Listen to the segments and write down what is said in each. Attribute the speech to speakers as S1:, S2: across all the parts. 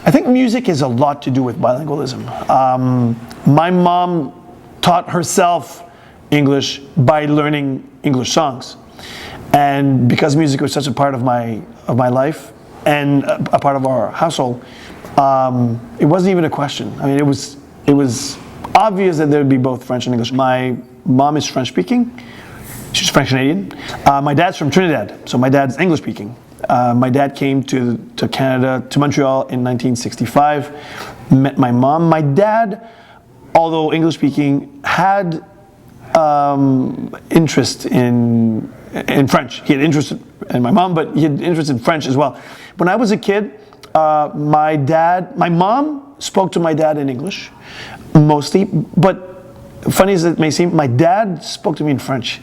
S1: I think music has a lot to do with bilingualism. My mom taught herself English by learning English songs. And because music was such a part of my life and a part of our household, it wasn't even a question. I mean, it was obvious that there would be both French and English. My mom is French speaking. She's French Canadian. My dad's from Trinidad, so my dad's English speaking. My dad came to Canada, to Montreal in 1965, met my mom. My dad, although English speaking, had interest in French. He had interest in my mom, but he had interest in French as well. When I was a kid, my mom spoke to my dad in English, mostly, but funny as it may seem, my dad spoke to me in French.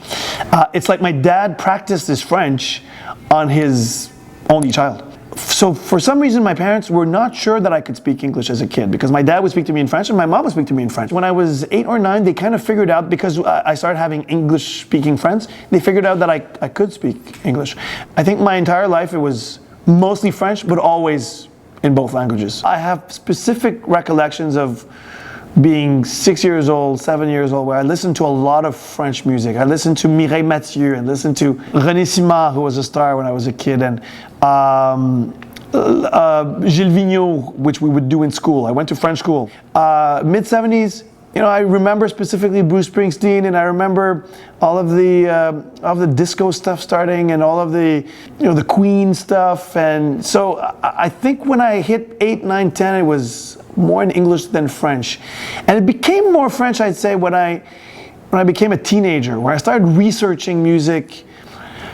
S1: It's like my dad practiced his French on his only child. So for some reason, my parents were not sure that I could speak English as a kid because my dad would speak to me in French and my mom would speak to me in French. When I was 8 or 9, they kind of figured out, because I started having English-speaking friends, they figured out that I could speak English. I think my entire life it was mostly French, but always in both languages. I have specific recollections of being 6 years old, 7 years old, where I listened to a lot of French music. I listened to Mireille Mathieu and listened to René Simard, who was a star when I was a kid, and Gilles Vigneault, which we would do in school. I went to French school. Mid-70s, I remember specifically Bruce Springsteen, and I remember all of the disco stuff starting, and all of the the Queen stuff. And so I think when I hit 8, 9, 10, it was more in English than French, and it became more French, I'd say, when I became a teenager, where I started researching music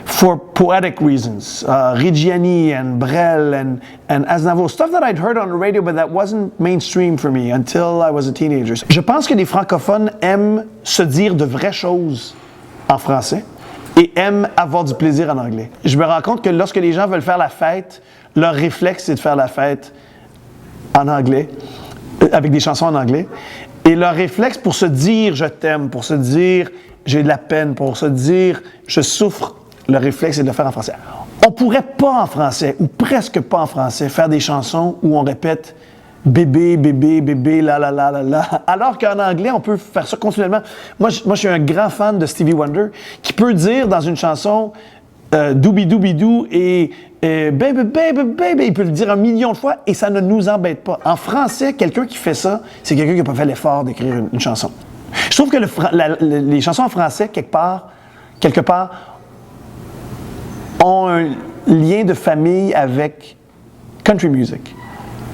S1: for poetic reasons, Reggiani and Brel and Aznavour, stuff that I'd heard on the radio, but that wasn't mainstream for me until I was a teenager. Je pense que les francophones aiment se dire de vraies choses en français et aiment avoir du plaisir en anglais. Je me rends compte que lorsque les gens veulent faire la fête, leur réflexe, c'est de faire la fête en anglais, avec des chansons en anglais. Et leur réflexe pour se dire « je t'aime », pour se dire « j'ai de la peine », pour se dire « je souffre », le réflexe est de le faire en français. On pourrait pas en français, ou presque pas en français, faire des chansons où on répète « bébé, bébé, bébé, la la la la la », alors qu'en anglais, on peut faire ça continuellement. Moi, je suis un grand fan de Stevie Wonder, qui peut dire dans une chanson Dooby Dooby Doo et baby, baby, baby, il peut le dire 1 million de fois et ça ne nous embête pas. En français, quelqu'un qui fait ça, c'est quelqu'un qui n'a pas fait l'effort d'écrire une chanson. Je trouve que les chansons en français, quelque part, ont un lien de famille avec country music.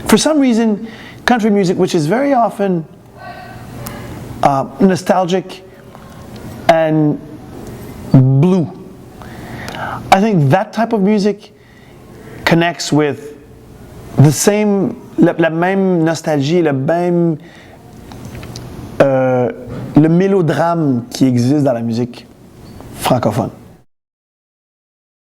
S1: For some reason, country music, which is very often nostalgic and blue, I think that type of music connects with la même nostalgie, le mélodrame qui existe dans la musique francophone.